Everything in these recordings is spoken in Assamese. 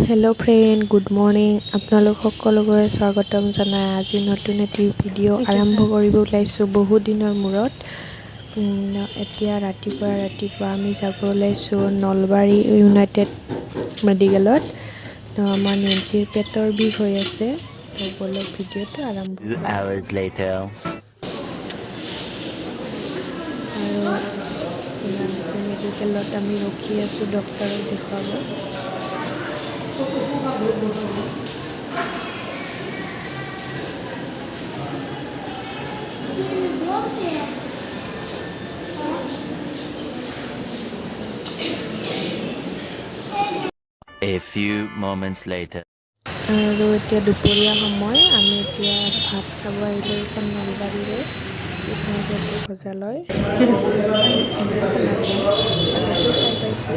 हेलो फ्रेंड गुड मर्निंग आपनालोक सकलोरे स्वागतम जनाय আজি নতুন এটি ভিডিও আৰম্ভ কৰিব ওলাইছো বহু দিনৰ মূৰত এতিয়া ৰাতিপুৱা আমি যাব ওলাইছো নলবাৰী ইউনাইটেড মেডিকেলত আমাৰ নেঞ্চিৰ পেটৰ বিষ হৈ আছে তো বলক ভিডিওটো আৰম্ভ 2 hours later আৰু মেডিকেলত আমি ৰখি আছো ডক্টৰক দেখাব A few moments later আৰু এতিয়া দুপৰীয়া সময় আমি এতিয়া ভাত খাব আহিলো এখন নলবাৰীৰে কৃষ্ণজ্যোতি ভজালয় খাই পাইছো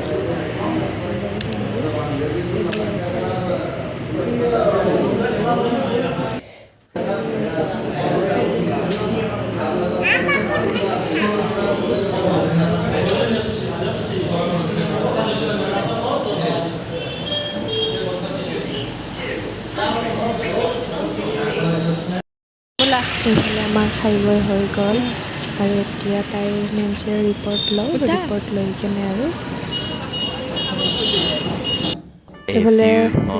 এইফালে আমাৰ খাই বৈ হৈ গ'ল আৰু এতিয়া তাইৰ নেঞ্চিৰ ৰিপৰ্ট লৈ কেনে আৰু এইফালে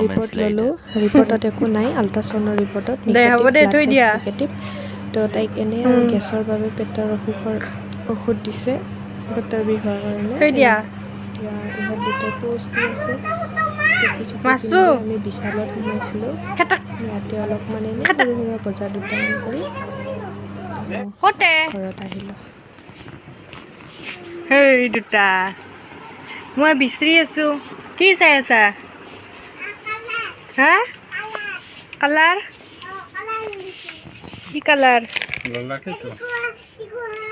ৰিপৰ্ট ল'লোঁ ৰিপৰ্টত একো নাই আল্ট্ৰাচাউণ্ডৰ ৰিপৰ্টত নিগেটিভ তো তাইক এনে গেছৰ বাবে পেটৰ ঔষধ দিছে পেটৰ বিষ হোৱাৰ কাৰণে এতিয়া ইহঁত দুটাই পোষ্ট দি আছে আমি বিশালত সোমাইছিলোঁ ইয়াতে অলপমান এনে সৰু সুৰা বজাৰ দুটামান কৰি ঘৰত আহিলোঁ হেই দুটা মই বিচাৰি আছো কি চাই আছা হা কালাৰ কি কালাৰ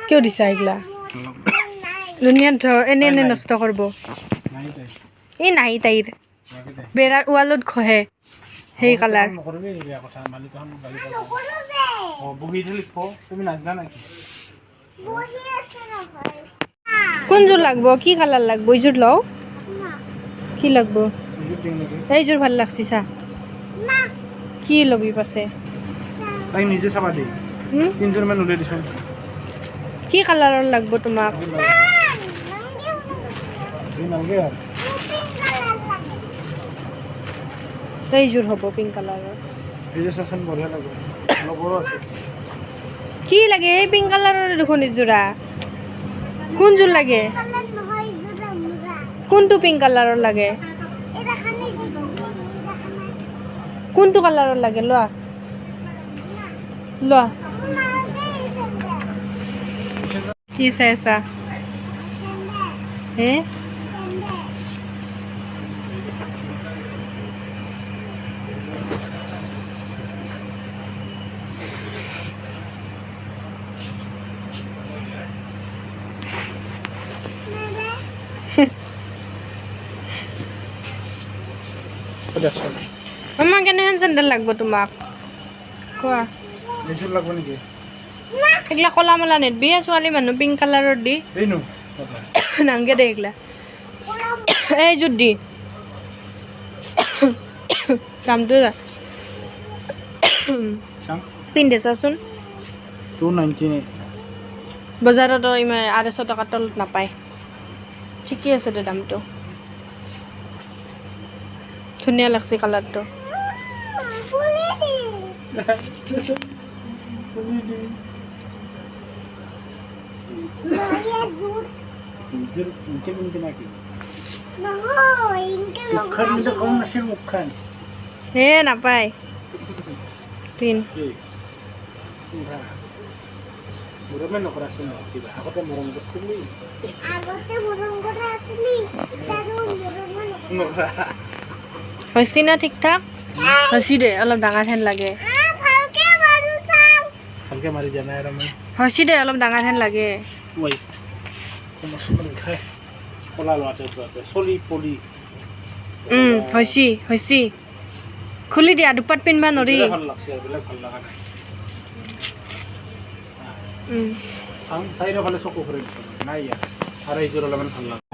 কিয় দিছা এইগিলা দুনিয়াত এনে নষ্ট কৰিব এই নাই তাইৰ বেৰাৰ ৱালত ঘহে সেই কালাৰ কোনযোৰ লাগব কি কালাৰ লাগব এইযোৰ লওঁ কি লাগব এইযোৰ ভাল লাগছি চা কি লবি পাছে তাই নিজে চাবা দেই তিনজন মান উলিয়াই দিছোঁ কি কালাৰৰ লাগব তোমাক নালগে আৰু এইযোৰ হ'ব পিংক কালাৰৰ এইযোৰ চাচোন বঢ়িয়া লাগিব লগৰো আছে কি লাগে এই পিংক কালাৰৰ দেখোন এইযোৰা কোনযোৰ লাগে কোনটো পিংক কালাৰৰ লাগে কোনটো কালাৰৰ লাগে লোৱা কি চাই আছা হে আমাক কেনেহেন চেণ্ডেল লাগব তোমাক কোৱা এইযোৰ লাগিব নেকি এইগিলা কলা মলা নেদবি ছোৱালী মানুহ পিংক কালাৰৰ দি এইনো নাংগে দে এইগিলা এইযোৰ দি দামটো যা পিন্ধে চাচোন 299 বজাৰত ইমান 250 টকাৰ তলত নাপায় ঠিকেই আছে দে দামটো ধুনীয়া লাগছে কালাৰটো হে নাপায় পিন হৈছে না ঠিক ঠাক হৈছে দে অলপ ডাঙৰ হেন লাগে ভালকে মাৰি দিয়া নাই আৰু মই হৈছে দে অলপ ডাঙৰ হেন লাগে ঐ খাই কলা লোৱাতে চলি পলি হৈছে খুলি দিয়া দুপাত পিন্ধবা নৰি ভাল লাগছে এইবিলাক ভাল লগা নাই চাৰিওফালে চকু ফুৰাই দিছোঁ নাই ইয়াত আৰু এইযোৰ অলপমান ভাল লাগে